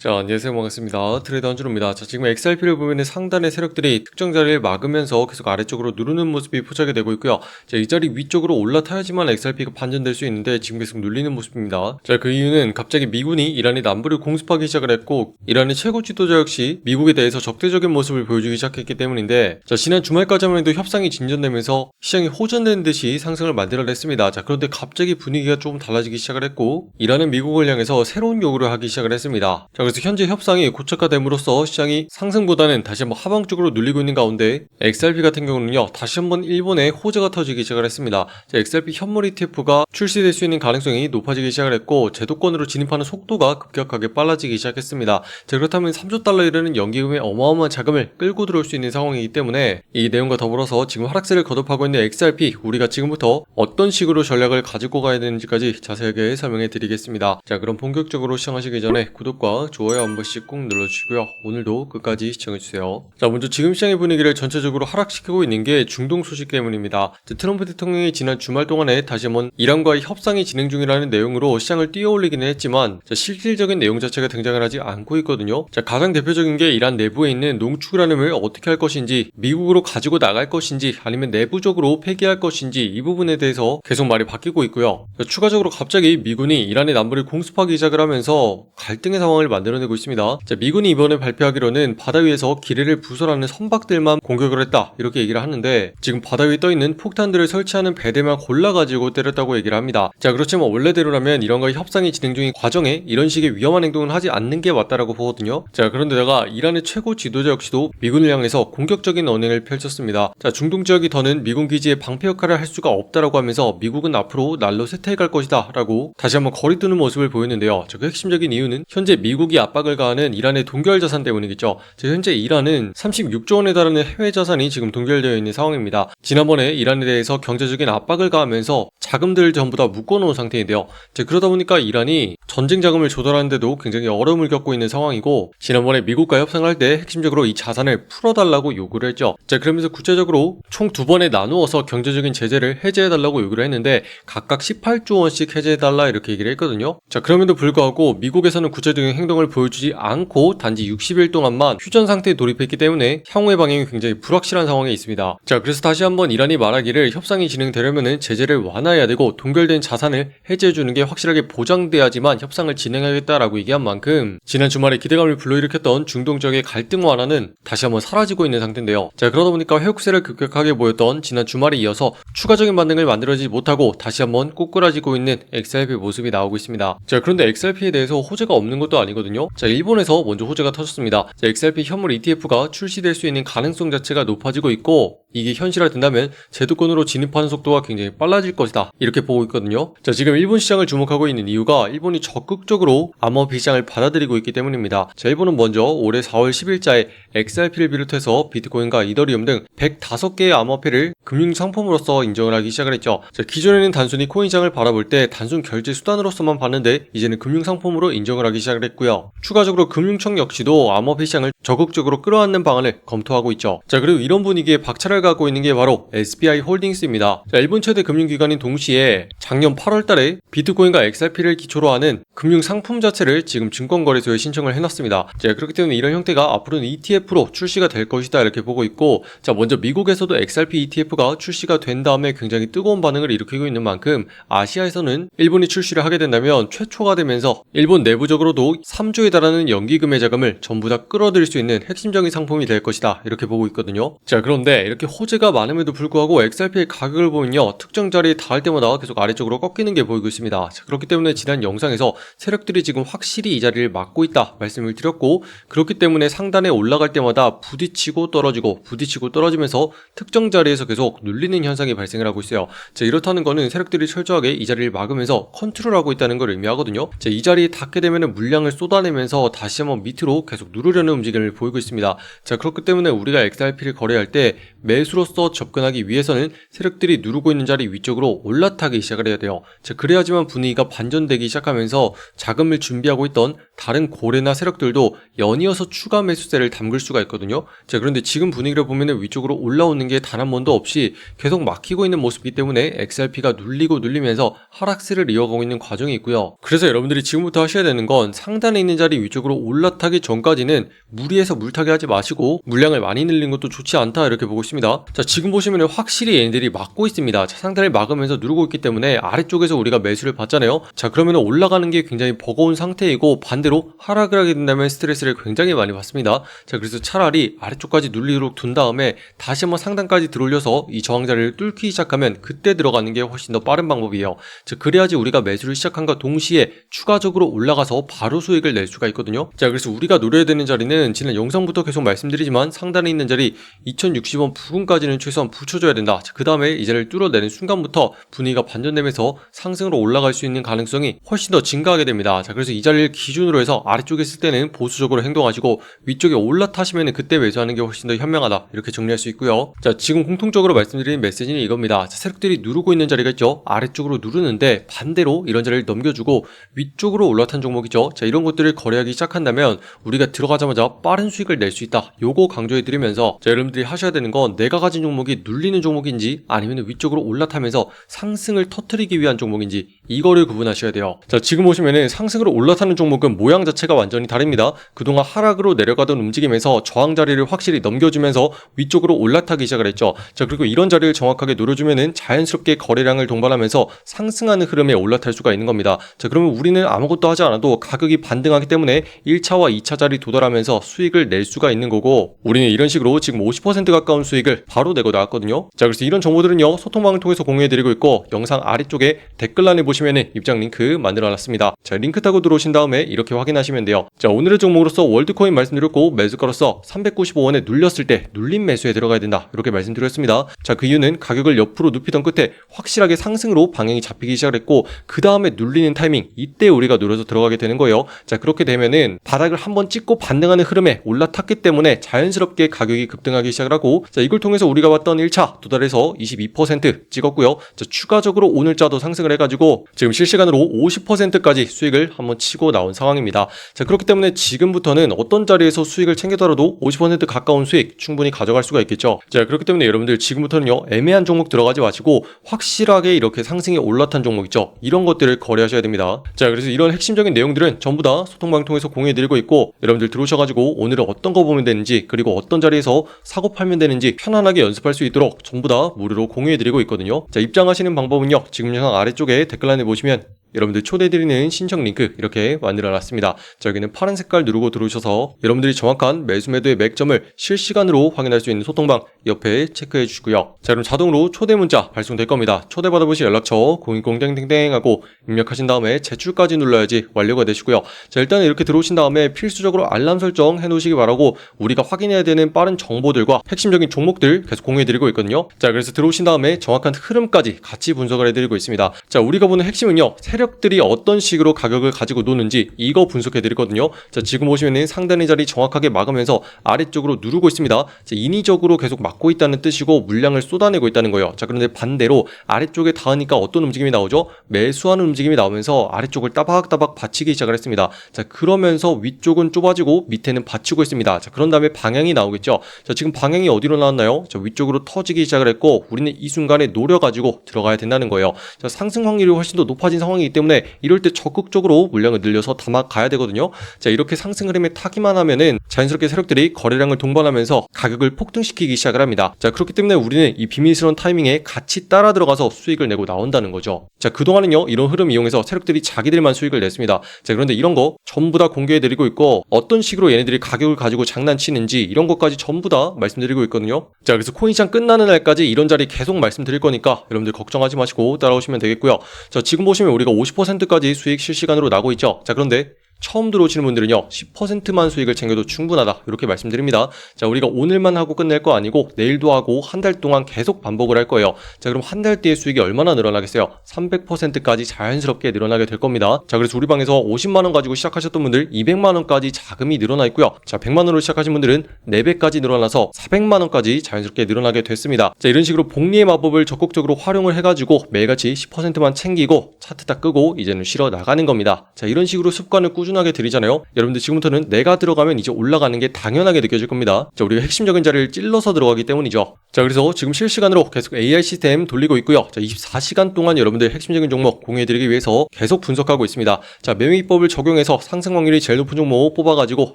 자, 안녕하세요. 반갑습니다. 트레이더 한준호입니다. 자, 지금 XRP를 보면은 상단의 세력들이 특정 자리를 막으면서 계속 아래쪽으로 누르는 모습이 포착이 되고 있고요. 자, 이 자리 위쪽으로 올라타야지만 XRP가 반전될 수 있는데 지금 계속 눌리는 모습입니다. 자, 그 이유는 갑자기 미군이 이란의 남부를 공습하기 시작을 했고, 이란의 최고 지도자 역시 미국에 대해서 적대적인 모습을 보여주기 시작했기 때문인데, 자, 지난 주말까지만 해도 협상이 진전되면서 시장이 호전되는 듯이 상승을 만들어냈습니다. 자, 그런데 갑자기 분위기가 조금 달라지기 시작을 했고, 이란은 미국을 향해서 새로운 요구를 하기 시작을 했습니다. 자, 그래서 현재 협상이 고착화됨으로써 시장이 상승보다는 다시 한번 하방 쪽으로 눌리고 있는 가운데 XRP 같은 경우는요, 다시 한번 일본에 호재가 터지기 시작을 했습니다. 자, XRP 현물 ETF가 출시될 수 있는 가능성이 높아지기 시작을 했고, 제도권으로 진입하는 속도가 급격하게 빨라지기 시작했습니다. 자, 그렇다면 3조 달러 이르는 연기금의 어마어마한 자금을 끌고 들어올 수 있는 상황이기 때문에 이 내용과 더불어서 지금 하락세를 거듭하고 있는 XRP, 우리가 지금부터 어떤 식으로 전략을 가지고 가야 되는지까지 자세하게 설명해 드리겠습니다. 자, 그럼 본격적으로 시작하시기 전에 구독과 좋아요 한 번씩 꼭 눌러주시고요. 오늘도 끝까지 시청해주세요. 자, 먼저 지금 시장의 분위기를 전체적으로 하락시키고 있는 게 중동 소식 때문입니다. 자, 트럼프 대통령이 지난 주말 동안에 다시 한번 이란과의 협상이 진행 중이라는 내용으로 시장을 띄워올리기는 했지만, 자, 실질적인 내용 자체가 등장을 하지 않고 있거든요. 자, 가장 대표적인 게 이란 내부에 있는 농축 우라늄을 어떻게 할 것인지, 미국으로 가지고 나갈 것인지, 아니면 내부적으로 폐기할 것인지, 이 부분에 대해서 계속 말이 바뀌고 있고요. 자, 추가적으로 갑자기 미군이 이란의 남부를 공습하기 시작을 하면서 갈등의 상황을 만들어내고 있습니다. 자, 미군이 이번에 발표하기로는 바다 위에서 기뢰를 부설하는 선박들만 공격을 했다, 이렇게 얘기를 하는데, 지금 바다 위에 떠있는 폭탄들을 설치하는 배대만 골라가지고 때렸다고 얘기를 합니다. 자, 그렇지만 원래대로라면 이런과 협상이 진행 중인 과정에 이런 식의 위험한 행동을 하지 않는 게 맞다라고 보거든요. 자, 그런데다가 이란의 최고 지도자 역시도 미군을 향해서 공격적인 언행을 펼쳤습니다. 자, 중동 지역이 더는 미군 기지의 방패 역할을 할 수가 없다라고 하면서 미국은 앞으로 날로 쇠퇴해갈 것이다 라고 다시 한번 거리두는 모습을 보였는데요. 자, 그 핵심적인 이유는 현재 미국이 압박을 가하는 이란의 동결 자산 때문이겠죠. 자, 현재 이란은 36조 원에 달하는 해외 자산이 지금 동결되어 있는 상황입니다. 지난번에 이란에 대해서 경제적인 압박을 가하면서 자금들을 전부 다 묶어놓은 상태인데요. 자, 그러다 보니까 이란이 전쟁 자금을 조달하는데도 굉장히 어려움을 겪고 있는 상황이고, 지난번에 미국과 협상을 할 때 핵심적으로 이 자산을 풀어달라고 요구를 했죠. 자, 그러면서 구체적으로 총 2번에 나누어서 경제적인 제재를 해제해달라고 요구를 했는데, 각각 18조 원씩 해제해달라 이렇게 얘기를 했거든요. 자, 그럼에도 불구하고 미국에서는 구체적인 행동을 보여주지 않고 단지 60일 동안만 휴전 상태에 돌입했기 때문에 향후의 방향이 굉장히 불확실한 상황에 있습니다. 자, 그래서 다시 한번 이란이 말하기를 협상이 진행되려면은 제재를 완화해야 되고 동결된 자산을 해제해주는 게 확실하게 보장돼야지만 협상을 진행하겠다라고 얘기한 만큼, 지난 주말에 기대감을 불러일으켰던 중동 지역의 갈등 완화는 다시 한번 사라지고 있는 상태인데요. 자, 그러다 보니까 회복세를 급격하게 보였던 지난 주말에 이어서 추가적인 반등을 만들어지지 못하고 다시 한번 꼬꾸라지고 있는 XRP 모습이 나오고 있습니다. 자, 그런데 XRP에 대해서 호재가 없는 것도 아니거든요. 자, 일본에서 먼저 호재가 터졌습니다. 자, XRP 현물 ETF가 출시될 수 있는 가능성 자체가 높아지고 있고, 이게 현실화된다면 제도권으로 진입하는 속도가 굉장히 빨라질 것이다, 이렇게 보고 있거든요. 자, 지금 일본 시장을 주목하고 있는 이유가 일본이 적극적으로 암호화폐 시장을 받아들이고 있기 때문입니다. 자, 일본은 먼저 올해 4월 10일자에 XRP를 비롯해서 비트코인과 이더리움 등 105개의 암호화폐를 금융상품으로서 인정을 하기 시작을 했죠. 자, 기존에는 단순히 코인 시장을 바라볼 때 단순 결제 수단으로서만 봤는데, 이제는 금융상품으로 인정을 하기 시작을 했고요. 추가적으로 금융청 역시도 암호화폐 시장을 적극적으로 끌어안는 방안을 검토하고 있죠. 자, 그리고 이런 분위기에 박차를 가고 있는 게 바로 SBI 홀딩스입니다. 자, 일본 최대 금융기관인 동시에 작년 8월 달에 비트코인과 XRP를 기초로 하는 금융상품 자체를 지금 증권거래소에 신청을 해놨습니다. 자, 그렇기 때문에 이런 형태가 앞으로는 ETF로 출시가 될 것이다, 이렇게 보고 있고, 자, 먼저 미국에서도 XRP ETF가 출시가 된 다음에 굉장히 뜨거운 반응을 일으키고 있는 만큼, 아시아에서는 일본이 출시를 하게 된다면 최초가 되면서 일본 내부적으로도 3조에 달하는 연기금의 자금을 전부 다 끌어들일 수 있는 핵심적인 상품이 될 것이다, 이렇게 보고 있거든요. 자, 그런데 이렇게 호재가 많음에도 불구하고 XRP의 가격을 보면요, 특정 자리에 닿을 때마다 계속 아래쪽으로 꺾이는 게 보이고 있습니다. 자, 그렇기 때문에 지난 영상에서 세력들이 지금 확실히 이 자리를 막고 있다 말씀을 드렸고, 그렇기 때문에 상단에 올라갈 때마다 부딪히고 떨어지고 부딪히고 떨어지면서 특정 자리에서 계속 눌리는 현상이 발생을 하고 있어요. 자, 이렇다는 거는 세력들이 철저하게 이 자리를 막으면서 컨트롤하고 있다는 걸 의미하거든요. 자, 이 자리에 닿게 되면 물량을 쏟아내면서 다시 한번 밑으로 계속 누르려는 움직임을 보이고 있습니다. 자, 그렇기 때문에 우리가 XRP를 거래할 때 매수로서 접근하기 위해서는 세력들이 누르고 있는 자리 위쪽으로 올라타기 시작을 해야 돼요. 자, 그래야지만 분위기가 반전되기 시작하면서 자금을 준비하고 있던 다른 고래나 세력들도 연이어서 추가 매수세를 담글 수가 있거든요. 자, 그런데 지금 분위기를 보면 위쪽으로 올라오는 게 단 한 번도 없이 계속 막히고 있는 모습이기 때문에 XRP가 눌리면서 하락세를 이어가고 있는 과정이 있고요. 그래서 여러분들이 지금부터 하셔야 되는 건 상단에 있는 자리 위쪽으로 올라타기 전까지는 무리해서 물타기 하지 마시고 물량을 많이 늘리는 것도 좋지 않다 이렇게 보고 있습니다. 자, 지금 보시면 확실히 얘네들이 막고 있습니다. 자, 상단을 막으면서 누르고 있기 때문에 아래쪽에서 우리가 매수를 받잖아요. 자, 그러면 올라가는 게 굉장히 버거운 상태이고 반대로 하락을 하게 된다면 스트레스를 굉장히 많이 받습니다. 자, 그래서 차라리 아래쪽까지 눌리도록 둔 다음에 다시 한번 상단까지 들어올려서 이 저항자리를 뚫기 시작하면 그때 들어가는 게 훨씬 더 빠른 방법이에요. 자, 그래야지 우리가 매수를 시작한과 동시에 추가적으로 올라가서 바로 수익을 낼 수가 있거든요. 자, 그래서 우리가 노려야 되는 자리는 지난 영상부터 계속 말씀드리지만 상단에 있는 자리 2060원 부근까지는 최소한 붙여줘야 된다. 자, 그 다음에 이 자리를 뚫어내는 순간부터 분위기가 반전되면서 상승으로 올라갈 수 있는 가능성이 훨씬 더 증가하게 됩니다. 자, 그래서 이 자리를 기준으로 해서 아래쪽에 있을 때는 보수적으로 행동하시고 위쪽에 올라타시면 그때 매수하는 게 훨씬 더 현명하다 이렇게 정리할 수 있고요. 자, 지금 공통적으로 말씀드리는 메시지는 이겁니다. 자, 세력들이 누르고 있는 자리가 있죠. 아래쪽으로 누르는데 반대로 이런 자리를 넘겨주고 위쪽으로 올라탄 종목이죠. 자, 이런 것들을 거래하기 시작한다면 우리가 들어가자마자 빠른 수익을 낼 수 있다. 요거 강조해드리면서 자, 여러분들이 하셔야 되는 건 내가 가진 종목이 눌리는 종목인지 아니면 위쪽으로 올라타면서 상승을 터뜨리기 위한 종목인지 이거를 구분하셔야 돼요. 자, 지금 보시면은 상승으로 올라타는 종목은 모양 자체가 완전히 다릅니다. 그동안 하락으로 내려가던 움직임에서 저항 자리를 확실히 넘겨주면서 위쪽으로 올라타기 시작을 했죠. 자, 그리고 이런 자리를 정확하게 노려주면은 자연스럽게 거래량을 동반하면서 상승하는 흐름에 올라탈 수가 있는 겁니다. 자, 그러면 우리는 아무것도 하지 않아도 가격이 반등하기 때문에 1차와 2차 자리 도달하면서 수익을 낼 수가 있는 거고 우리는 이런 식으로 지금 50% 가까운 수익을 바로 내고 나왔거든요. 자, 그래서 이런 정보들은요 소통방을 통해서 공유해드리고 있고 영상 아래쪽에 댓글란에 보시면은 입장 링크 만들어놨습니다. 자, 링크 타고 들어오신 다음에 이렇게 확인하시면 돼요. 자, 오늘의 종목으로서 월드코인 말씀드렸고 매수가로서 395원에 눌렸을 때 눌린 매수에 들어가야 된다 이렇게 말씀드렸습니다. 자, 그 이유는 가격을 옆으로 눕히던 끝에 확실하게 상승으로 방향이 잡히기 시작을 했고 그 다음에 눌리는 타이밍 이때 우리가 노려서 들어가게 되는 거예요. 자, 그렇게 되면은 바닥을 한번 찍고 반등하는 흐름에 올라탔기 때문에 자연스럽게 가격이 급등하기 시작을 하고 자, 이걸 통해서 우리가 봤던 1차 도달해서 22% 찍었고요. 자, 추가적으로 오늘자도 상승을 해가지고 지금 실시간으로 50%까지 수익을 한번 치고 나온 상황입니다. 자, 그렇기 때문에 지금부터는 어떤 자리에서 수익을 챙기더라도 50% 가까운 수익 충분히 가져갈 수가 있겠죠. 자, 그렇기 때문에 여러분들 지금부터는요 애매한 종목 들어가지 마시고 확실하게 이렇게 상승이 올라탄 종목 있죠. 이런 것들을 거래하셔야 됩니다. 자, 그래서 이런 핵심적인 내용들은 전부 다 소통방 통해서 공유해드리고 있고 여러분들 들어오셔가지고 오늘은 어떤 거 보면 되는지 그리고 어떤 자리에서 사고 팔면 되는지 편안하게 연습할 수 있도록 전부 다 무료로 공유해드리고 있거든요. 자, 입장하시는 방법은요 지금 영상 아래쪽에 댓글란에 보시면 여러분들 초대드리는 신청 링크 이렇게 만들어놨습니다. 자, 여기는 파란 색깔 누르고 들어오셔서 여러분들이 정확한 매수 매도의 맥점을 실시간으로 확인할 수 있는 소통방 옆에 체크해 주시고요. 자, 그럼 자동으로 초대 문자 발송될 겁니다. 초대받아보실 연락처 010땡땡땡 하고 입력하신 다음에 제출까지 눌러야지 완료가 되시고요. 자, 일단 이렇게 들어오신 다음에 필수적으로 알람 설정 해놓으시기 바라고 우리가 확인해야 되는 빠른 정보들과 핵심적인 종목들 계속 공유해드리고 있거든요. 자, 그래서 들어오신 다음에 정확한 흐름까지 같이 분석을 해드리고 있습니다. 자, 우리가 보는 핵심은요 세력들이 어떤 식으로 가격을 가지고 노는지 이거 분석해드리거든요. 자, 지금 보시면은 상단의 자리 정확하게 막으면서 아래쪽으로 누르고 있습니다. 자, 인위적으로 계속 막고 있다는 뜻이고 물량을 쏟아내고 있다는 거예요. 자, 그런데 반대로 아래쪽에 닿으니까 어떤 움직임이 나오죠? 매수하는 움직임이 나오면서 아래쪽을 따박따박 받치기 시작을 했습니다. 자, 그러면서 위쪽은 좁아지고 밑에는 받치고 있습니다. 자, 그런 다음에 방향이 나오겠죠. 자, 지금 방향이 어디로 나왔나요? 자, 위쪽으로 터지기 시작을 했고 우리는 이 순간에 노려가지고 들어가야 된다는 거예요. 자, 상승 확률이 훨씬 더 높아진 상황이기 때문에 이럴 때 적극적으로 물량을 늘려서 담아 가야 되거든요. 자, 이렇게 상승 흐름에 타기만 하면은 자연스럽게 세력들이 거래량을 동반하면서 가격을 폭등시키기 시작을 합니다. 자, 그렇기 때문에 우리는 이 비밀스러운 타이밍에 같이 따라 들어가서 수익을 내고 나온다는 거죠. 자, 그동안은요 이런 흐름 이용해서 세력들이 자기들만 수익을 냈습니다. 자, 그런데 이런 거 전부 다 공개해드리고 있고 어떤 식으로 얘네들이 가격을 가지고 장난치는지 이런 것까지 전부 다 말씀드리고 있거든요. 자, 그래서 코인시장 끝나는 날까지 이런 자리 계속 말씀드릴 거니까 여러분들 걱정하지 마시고 따라오시면 되겠고요. 자, 지금 보시면 우리가 50%까지 수익 실시간으로 나고 있죠. 자, 그런데 처음 들어오시는 분들은요 10%만 수익을 챙겨도 충분하다 이렇게 말씀드립니다. 자, 우리가 오늘만 하고 끝낼 거 아니고 내일도 하고 한 달 동안 계속 반복을 할 거예요. 자, 그럼 한 달 뒤에 수익이 얼마나 늘어나겠어요? 300%까지 자연스럽게 늘어나게 될 겁니다. 자, 그래서 우리 방에서 50만원 가지고 시작하셨던 분들 200만원까지 자금이 늘어나 있고요. 자, 100만원으로 시작하신 분들은 4배까지 늘어나서 400만원까지 자연스럽게 늘어나게 됐습니다. 자, 이런 식으로 복리의 마법을 적극적으로 활용을 해가지고 매일같이 10%만 챙기고 차트 딱 끄고 이제는 쉬러 나가는 겁니다. 자, 이런 식으로 습관을 꾸준하게 들이잖아요. 여러분들 지금부터는 내가 들어가면 이제 올라가는 게 당연하게 느껴질 겁니다. 자, 우리가 핵심적인 자리를 찔러서 들어가기 때문이죠. 자, 그래서 지금 실시간으로 계속 AI 시스템 돌리고 있고요. 자, 24시간 동안 여러분들 핵심적인 종목 공유해드리기 위해서 계속 분석하고 있습니다. 자, 매매기법을 적용해서 상승 확률이 제일 높은 종목 뽑아가지고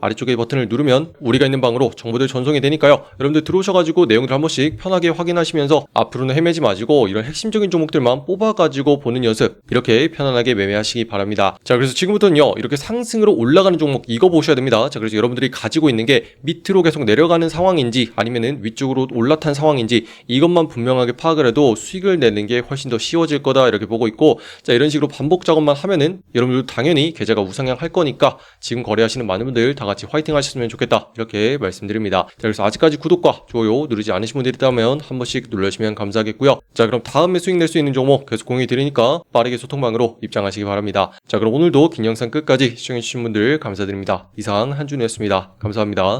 아래쪽에 버튼을 누르면 우리가 있는 방으로 정보들 전송이 되니까요. 여러분들 들어오셔가지고 내용들 한 번씩 편하게 확인하시면서 앞으로는 헤매지 마시고 이런 핵심적인 종목들만 뽑아가지고 보는 연습 이렇게 편안하게 매매하시기 바랍니다. 자, 그래서 지금부터는요 이렇게 상승으로 올라가는 종목 이거 보셔야 됩니다. 자, 그래서 여러분들이 가지고 있는 게 밑으로 계속 내려가는 상황인지 아니면은 위쪽으로 올라탄 상황인지 이것만 분명하게 파악을 해도 수익을 내는 게 훨씬 더 쉬워질 거다 이렇게 보고 있고, 자, 이런 식으로 반복 작업만 하면은 여러분들도 당연히 계좌가 우상향할 거니까 지금 거래하시는 많은 분들 다 같이 화이팅 하셨으면 좋겠다 이렇게 말씀드립니다. 자, 그래서 아직까지 구독과 좋아요 누르지 않으신 분들이 있다면 한 번씩 눌러주시면 감사하겠고요. 자, 그럼 다음에 수익 낼 수 있는 종목 계속 공유해 드리니까 빠르게 소통방으로 입장하시기 바랍니다. 자, 그럼 오늘도 긴 영상 끝까지 시청해주신 분들 감사드립니다. 이상 한준이었습니다. 감사합니다.